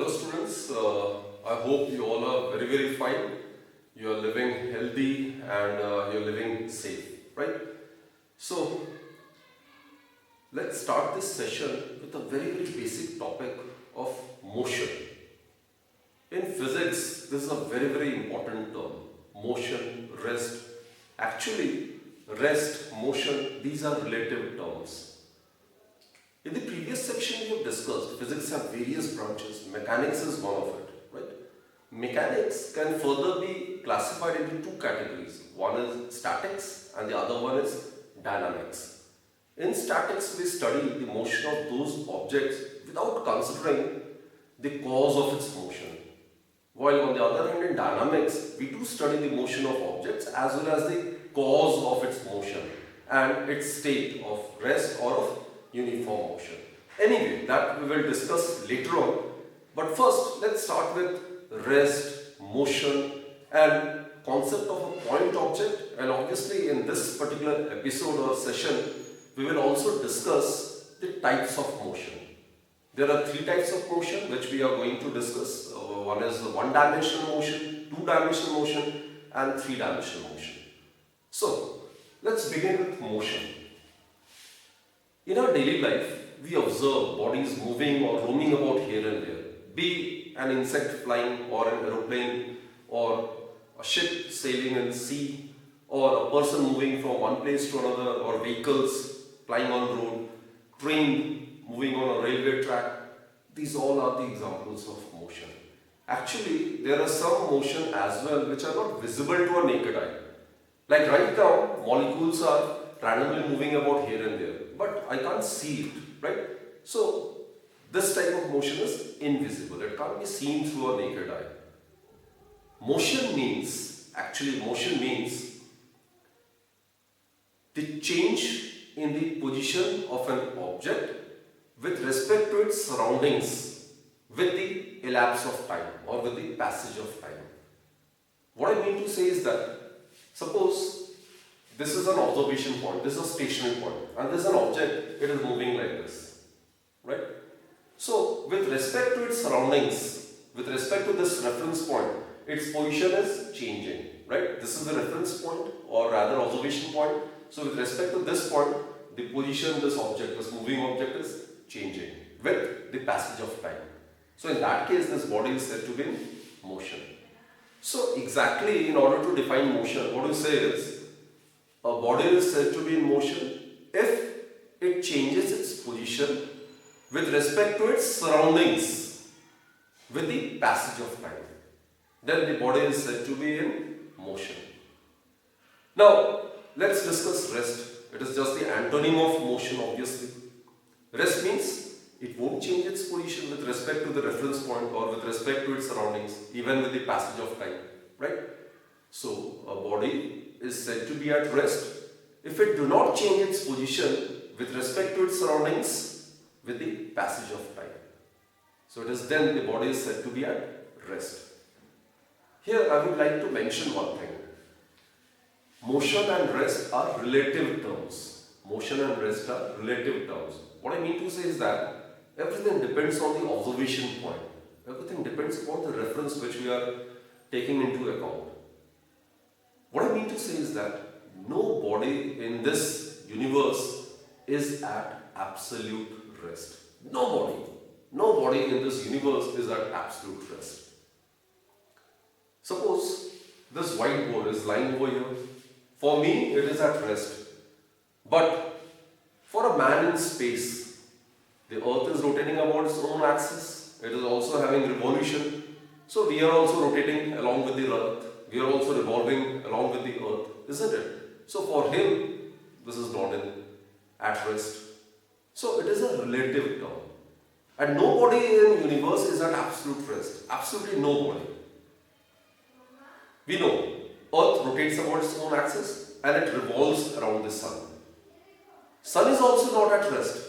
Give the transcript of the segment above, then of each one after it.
Hello students, I hope you all are very fine. You are living healthy and you are living safe, right? So let's start this session with a very basic topic of motion. In physics, this is a very important term. Motion, rest. Actually, rest, motion, these are relative terms. In the previous section we have discussed, physics have various branches. Mechanics is one of it, right? Mechanics can further be classified into two categories. One is statics and the other one is dynamics. In statics, we study the motion of those objects without considering the cause of its motion. While on the other hand, in dynamics, we do study the motion of objects as well as the cause of its motion and its state of rest or of uniform motion. Anyway, that we will discuss later on. But first, let's start with rest, motion and concept of a point object. And obviously in this particular episode or session, we will also discuss the types of motion. There are three types of motion which we are going to discuss. One is the one-dimensional motion, two-dimensional motion and three-dimensional motion. So, let's begin with motion. In our daily life, we observe bodies moving or roaming about here and there. Be an insect flying or an aeroplane or a ship sailing in the sea or a person moving from one place to another or vehicles flying on road, train moving on a railway track. These all are the examples of motion. Actually, there are some motion as well which are not visible to a naked eye. Like right now, molecules are randomly moving about here and there, but I can't see it, right? So, this type of motion is invisible. It can't be seen through a naked eye. Motion means the change in the position of an object with respect to its surroundings with the elapse of time or with the passage of time. What I mean to say is that, suppose this is an observation point, this is a stationary point, and this is an object, it is moving like this, right? So, with respect to its surroundings, with respect to this reference point, its position is changing, right? This is the reference point or rather observation point. So, with respect to this point, the position of this object, this moving object is changing with the passage of time. So, in that case, this body is said to be in motion. So, exactly in order to define motion, what we say is, a body is said to be in motion if it changes its position with respect to its surroundings with the passage of time. Then the body is said to be in motion. Now, let's discuss rest. It is just the antonym of motion, obviously. Rest means it won't change its position with respect to the reference point or with respect to its surroundings, even with the passage of time, right? So, a body is said to be at rest if it do not change its position with respect to its surroundings with the passage of time. So, it is then the body is said to be at rest. Here, I would like to mention one thing. Motion and rest are relative terms. Motion and rest are relative terms. What I mean to say is that everything depends on the observation point. Everything depends upon the reference which we are taking into account. What I mean to say is that no body in this universe is at absolute rest. No body in this universe is at absolute rest. Suppose this whiteboard is lying over here. For me, it is at rest. But for a man in space, the earth is rotating about its own axis. It is also having revolution. So we are also rotating along with the earth. We are also revolving along with the earth, isn't it? So for him, this is not at rest. So it is a relative term. And nobody in the universe is at absolute rest. Absolutely nobody. We know earth rotates about its own axis and it revolves around the sun. Sun is also not at rest.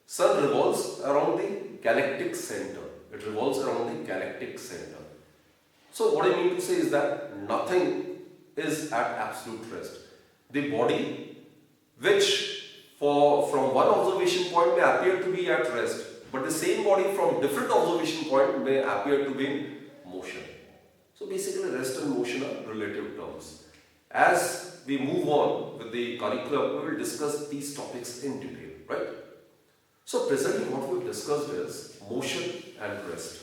Sun revolves around the galactic center. It revolves around the galactic center. So what I mean to say is that nothing is at absolute rest. The body, which from one observation point may appear to be at rest, but the same body from different observation point may appear to be in motion. So basically rest and motion are relative terms. As we move on with the curriculum, we will discuss these topics in detail, right? So presently what we have discussed is motion and rest.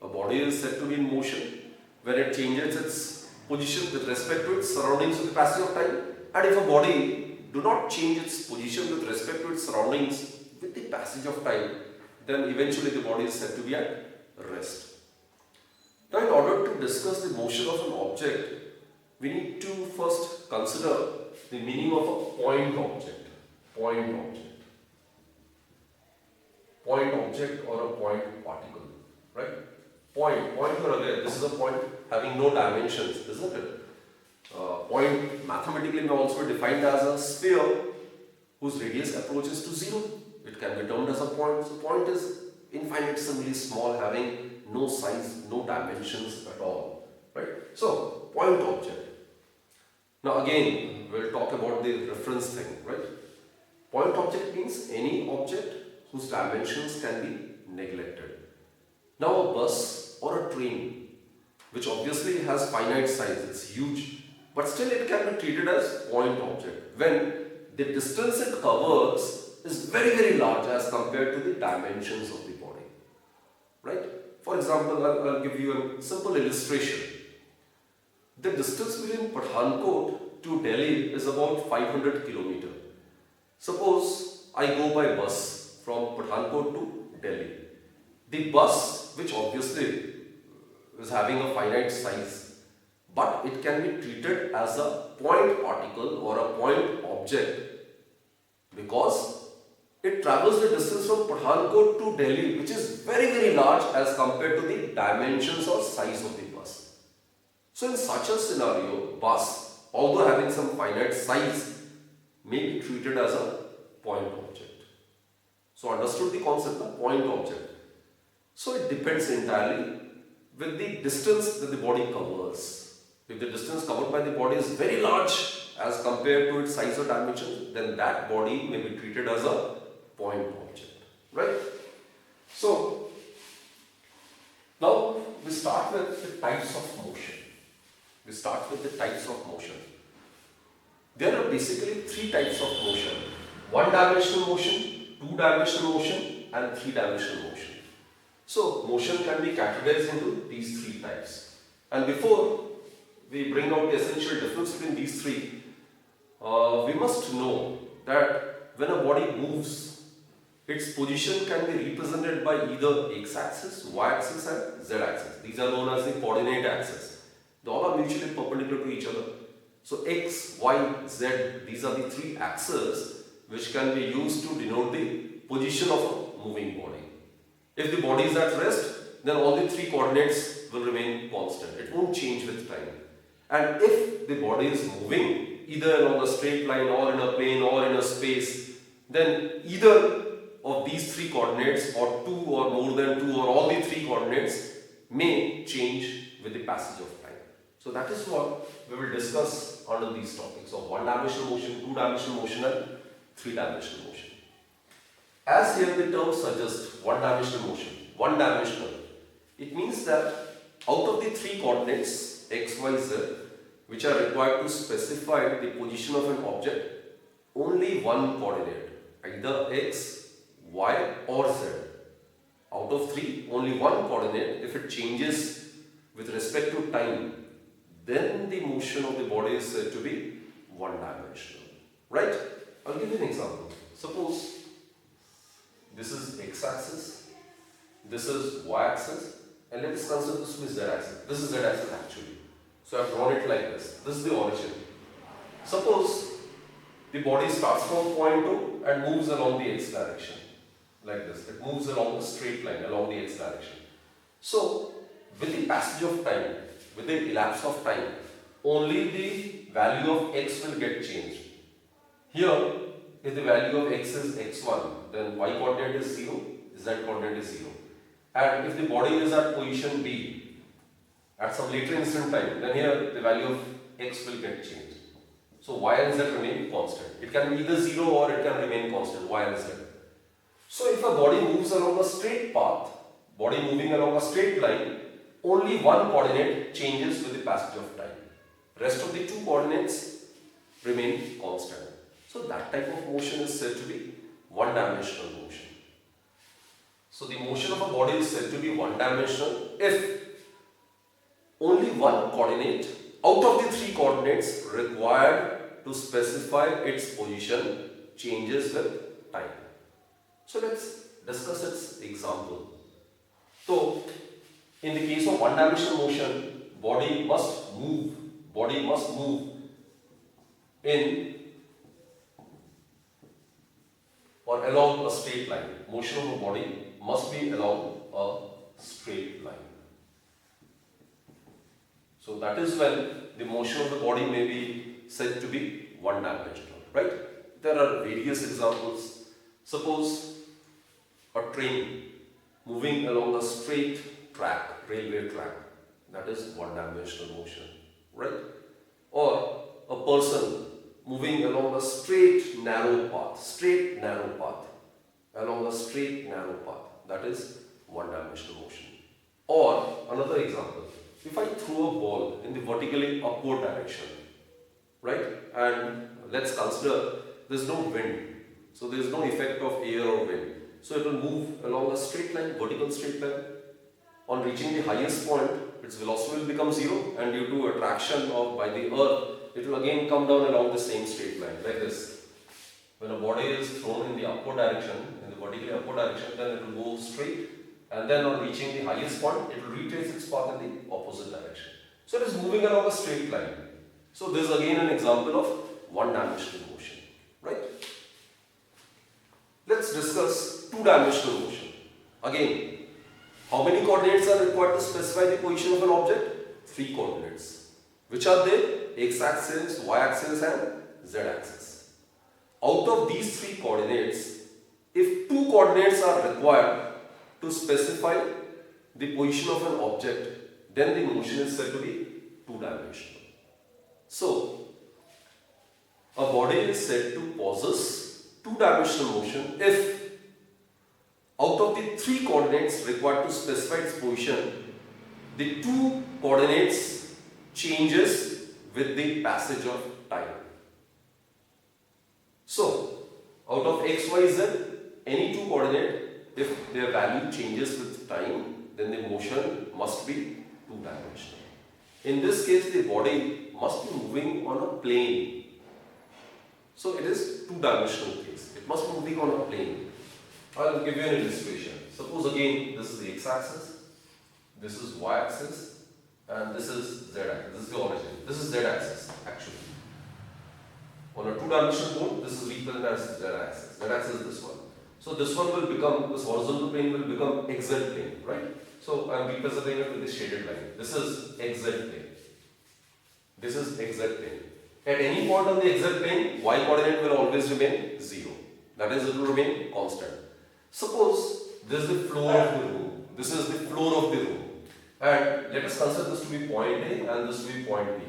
A body is said to be in motion when it changes its position with respect to its surroundings with the passage of time, and if a body do not change its position with respect to its surroundings with the passage of time, then eventually the body is said to be at rest. Now in order to discuss the motion of an object, we need to first consider the meaning of a point object. Point object or a point particle, right? Point you are aware, this is a point having no dimensions, isn't it? Point mathematically may also be defined as a sphere whose radius approaches to 0. It can be termed as a point. So point is infinitesimally small, having no size, no dimensions at all, right? So point object. Now again, we'll talk about the reference thing, right? Point object means any object whose dimensions can be neglected. Now a bus or a train, which obviously has finite size, it's huge, but still it can be treated as point object when the distance it covers is very, very large as compared to the dimensions of the body, right? For example, I'll give you a simple illustration. The distance between Pathankot to Delhi is about 500 km. Suppose I go by bus from Pathankot to Delhi. The bus, which obviously is having a finite size, but it can be treated as a point particle or a point object because it travels the distance from Pathankot to Delhi, which is very, very large as compared to the dimensions or size of the bus. So in such a scenario, bus, although having some finite size, may be treated as a point object. So understood the concept of point object. So it depends entirely with the distance that the body covers. If the distance covered by the body is very large as compared to its size or dimension, then that body may be treated as a point object, right? So now we start with the types of motion. There are basically 3 types of motion: one-dimensional motion, two-dimensional motion, and three-dimensional motion. So motion can be categorized into these 3 types. And before we bring out the essential difference between these 3, we must know that when a body moves, its position can be represented by either x-axis, y-axis and z-axis. These are known as the coordinate axis. They all are mutually perpendicular to each other. So x, y, z, these are the 3 axes which can be used to denote the position of a moving body. If the body is at rest, then all the 3 coordinates will remain constant. It won't change with time. And if the body is moving either along a straight line or in a plane or in a space, then either of these 3 coordinates or 2 or more than 2 or all the 3 coordinates may change with the passage of time. So that is what we will discuss under these topics of one-dimensional motion, two-dimensional motion and three-dimensional motion. As here the term suggests, one-dimensional motion, one-dimensional, it means that out of the 3 coordinates x, y, z, which are required to specify the position of an object, only one coordinate, either x, y or z. Out of 3, only one coordinate, if it changes with respect to time, then the motion of the body is said to be one-dimensional. Right? I'll give you an example. Suppose this is x-axis, this is y-axis, and let us consider this to be z-axis. This is z-axis actually. So I've drawn it like this. This is the origin. Suppose the body starts from point 2 and moves along the x direction. Like this. It moves along the straight line, along the x direction. So, with the passage of time, with the elapse of time, only the value of x will get changed. Here, if the value of x is x1, then y coordinate is 0, z coordinate is 0. And if the body is at position B, at some later instant time, then here the value of x will get changed. So y and z remain constant. It can be either 0 or it can remain constant, y and z. So if a body moves along a straight path, body moving along a straight line, only one coordinate changes with the passage of time. Rest of the two coordinates remain constant. So that type of motion is said to be one-dimensional motion. So the motion of a body is said to be one-dimensional if only one coordinate out of the three coordinates required to specify its position changes with time. So let's discuss its example. So in the case of one-dimensional motion, body must move in or along a straight line. Motion of a body must be along a straight line. So that is when the motion of the body may be said to be one-dimensional, right? There are various examples. Suppose a train moving along a straight track, railway track, that is one-dimensional motion, right? Or a person moving along a straight narrow path, along a straight narrow path, that is one-dimensional motion. Or another example, if I throw a ball in the vertically upward direction, right, and let's consider there is no wind, so there is no effect of air or wind, so it will move along a straight line, vertical straight line. On reaching the highest point, its velocity will become zero, and due to attraction by the earth, it will again come down along the same straight line, like this. When a body is thrown in the upward direction, in the vertically upward direction, then it will go straight, and then on reaching the highest point, it will retrace its path in the opposite direction. So it is moving along a straight line. So this is again an example of one-dimensional motion, right? Let's discuss two-dimensional motion. Again, how many coordinates are required to specify the position of an object? 3 coordinates. Which are they? X-axis, Y-axis and Z-axis. Out of these 3 coordinates, if 2 coordinates are required to specify the position of an object, then the motion is said to be two-dimensional. So, a body is said to possess two-dimensional motion if out of the 3 coordinates required to specify its position, the 2 coordinates changes with the passage of time. So, out of x, y, z, any 2 coordinate, if their value changes with time, then the motion must be two-dimensional. In this case, the body must be moving on a plane. So, it is two-dimensional case. It must be moving on a plane. I will give you an illustration. Suppose again, this is the x-axis, this is y-axis, and this is z-axis. This is the origin. This is z-axis actually. On a two-dimensional board, this is represented as z-axis. Z-axis is this one. So this one will become, this horizontal plane will become xz plane, right? So I am representing it with this shaded line. This is xz plane. This is xz plane. At any point on the xz plane, y coordinate will always remain 0. That is, it will remain constant. Suppose this is the floor of the room. This is the floor of the room. And let us consider this to be point A and this to be point B.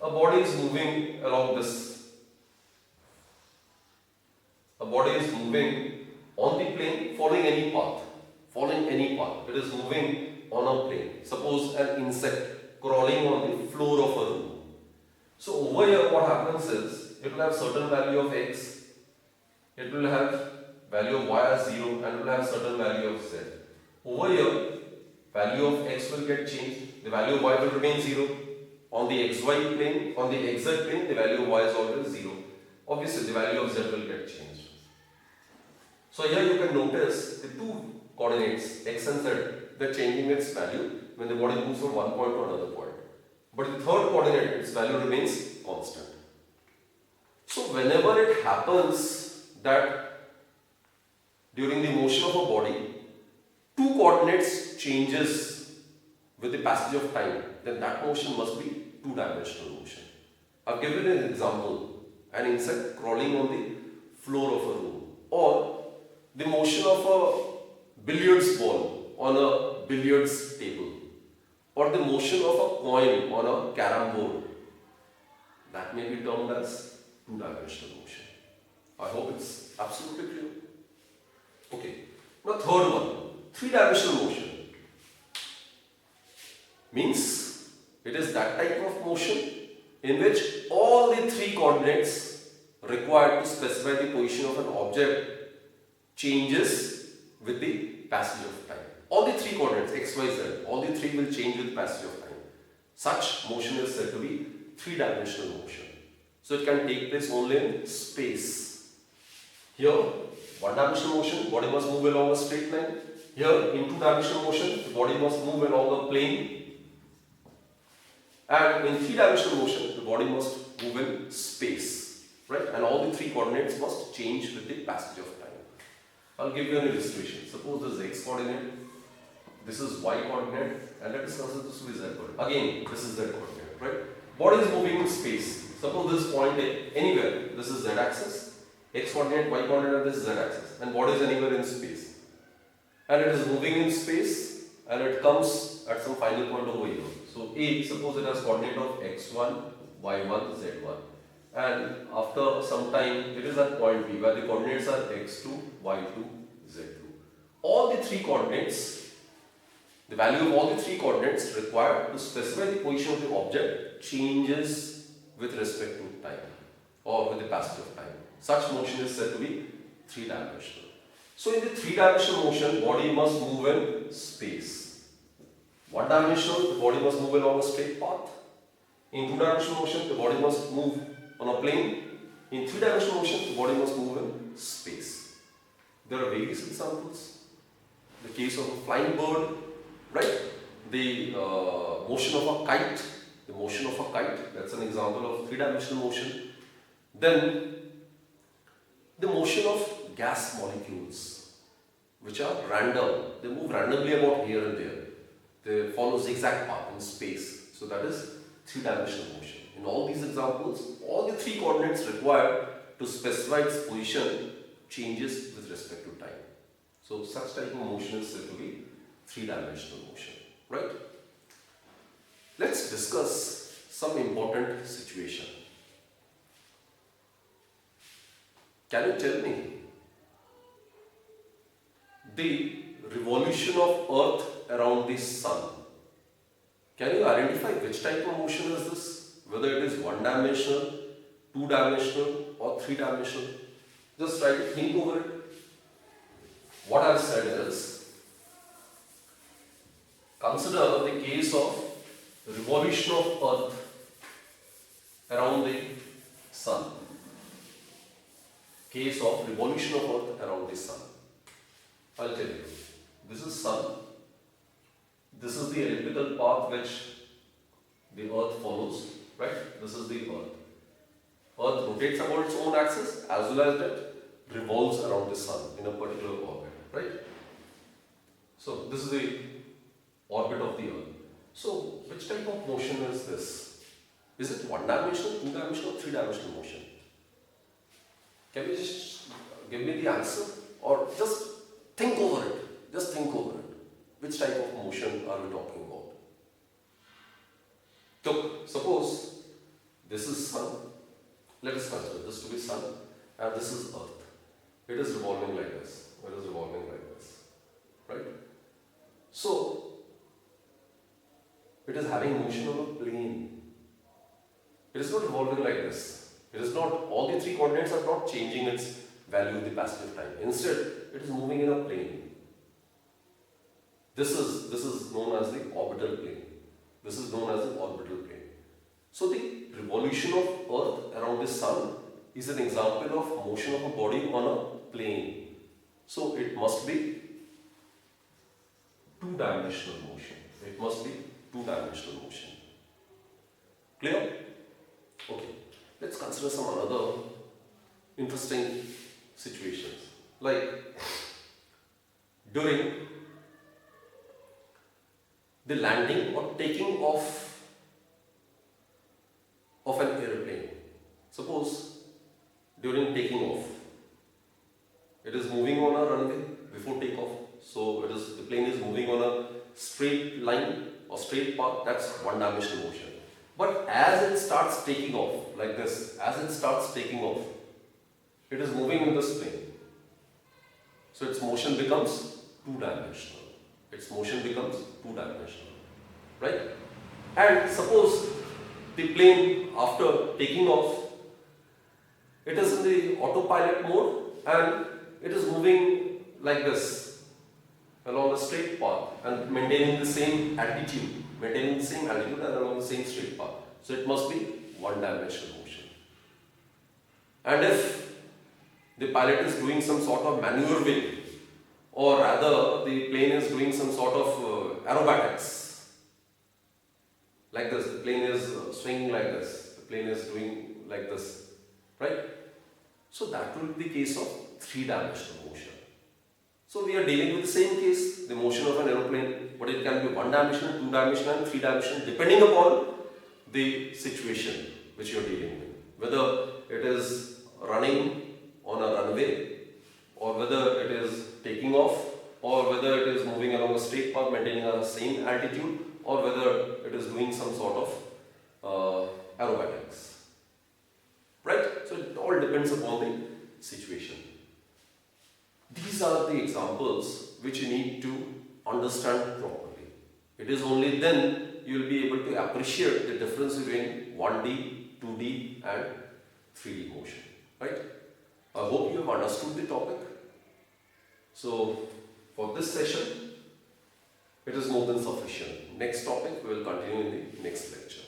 A body is moving along this. A body is moving on the plane, following any path. It is moving on a plane. Suppose an insect crawling on the floor of a room. So over here what happens is, it will have certain value of x, it will have value of y as 0 and will have certain value of z. Over here, value of x will get changed, the value of y will remain 0. On the xy plane, on the xz plane, the value of y is always 0. Obviously, the value of z will get changed. So here you can notice the 2 coordinates, x and z, they are changing its value when the body moves from one point to another point. But the third coordinate, its value remains constant. So whenever it happens that during the motion of a body, 2 coordinates changes with the passage of time, then that motion must be two-dimensional motion. I've given an example, an insect crawling on the floor of a room, or the motion of a billiards ball on a billiards table, or the motion of a coin on a carom board. That may be termed as two-dimensional motion. I hope it's absolutely clear. Okay. Now third one, three-dimensional motion. Means it is that type of motion in which all the three coordinates required to specify the position of an object changes with the passage of time. All the three coordinates x, y, z, all the three will change with passage of time. Such motion is said to be three-dimensional motion. So it can take place only in space. Here, one-dimensional motion, body must move along a straight line. Here, in two-dimensional motion, the body must move along a plane. And in three-dimensional motion, the body must move in space, right? And all the three coordinates must change with the passage of time. I'll give you an illustration. Suppose this is x coordinate, this is y coordinate, and let us consider this to be z coordinate. Again, this is z coordinate, right? Body is moving in space. Suppose this point A, anywhere, this is z axis, x coordinate, y coordinate, and this is z axis, and body is anywhere in space. And it is moving in space, and it comes at some final point over here. So A, suppose it has coordinate of x1, y1, z1, and after some time it is at point B where the coordinates are x2, y2, z2. All the three coordinates, the value of all the three coordinates required to specify the position of the object changes with respect to time or with the passage of time. Such motion is said to be three-dimensional. So in the three-dimensional motion, body must move in space. One-dimensional, the body must move along a straight path. In two-dimensional motion, the body must move on a plane. In three-dimensional motion, the body must move in space. There are various examples. The case of a flying bird, right? The motion of a kite, that's an example of three-dimensional motion. Then, the motion of gas molecules, which are random. They move randomly about here and there. They follow zigzag path in space. So that is three-dimensional motion. In all these examples, all the three coordinates required to specify its position changes with respect to time. So such type of motion is said to be three-dimensional motion, right? Let's discuss some important situation. Can you tell me the revolution of Earth around the Sun? Can you identify which type of motion is this? Whether it is one-dimensional, two-dimensional or three-dimensional? Just try to think over it. What I have said is, consider the case of revolution of Earth around the Sun. Case of revolution of Earth around the Sun. I'll tell you. This is Sun. This is the elliptical path which the Earth follows, right? This is the Earth. Earth rotates about its own axis as well as it revolves around the Sun in a particular orbit, right? So this is the orbit of the Earth. So which type of motion is this? Is it one-dimensional, two-dimensional, or three-dimensional motion? Can you just give me the answer, or just think over it? Just think over it. Which type of motion are we talking about? So, suppose this is Sun. Let us consider this to be Sun, and this is Earth. It is revolving like this. It is revolving like this, right? So, it is having motion on a plane. It is not revolving like this. It is not, all the three coordinates are not changing its value with the passage of time. Instead, it is moving in a plane. This is known as the orbital plane. This is known as the orbital plane. So the revolution of Earth around the Sun is an example of motion of a body on a plane. So it must be two-dimensional motion. It must be two-dimensional motion. Clear? Okay. Let's consider some other interesting situations. Like during the landing or taking off of an aeroplane. Suppose during taking off, it is moving on a runway before takeoff. So the plane is moving on a straight line or straight path. That's one-dimensional motion. But as it starts taking off, like this, as it starts taking off, it is moving in this plane. So its motion becomes two-dimensional. Its motion becomes two-dimensional, right? And suppose the plane, after taking off, it is in the autopilot mode and it is moving like this along a straight path and maintaining the same altitude, and along the same straight path. So it must be one-dimensional motion. And if the pilot is doing some sort of maneuvering, or rather the plane is doing some sort of aerobatics, like this, the plane is swinging like this, the plane is doing like this, right? So that will be the case of three-dimensional motion. So we are dealing with the same case, the motion of an aeroplane, but it can be one-dimensional, two-dimensional and three-dimensional depending upon the situation which you are dealing with. Whether it is running on a runway, or whether it is taking off, or whether it is moving along a straight path maintaining the same altitude, or whether it is doing some sort of aerobatics. Right? So it all depends upon the situation. These are the examples which you need to understand properly. It is only then you will be able to appreciate the difference between 1D, 2D and 3D motion. Right? I hope you have understood the topic. So for this session, it is more than sufficient. Next topic we will continue in the next lecture.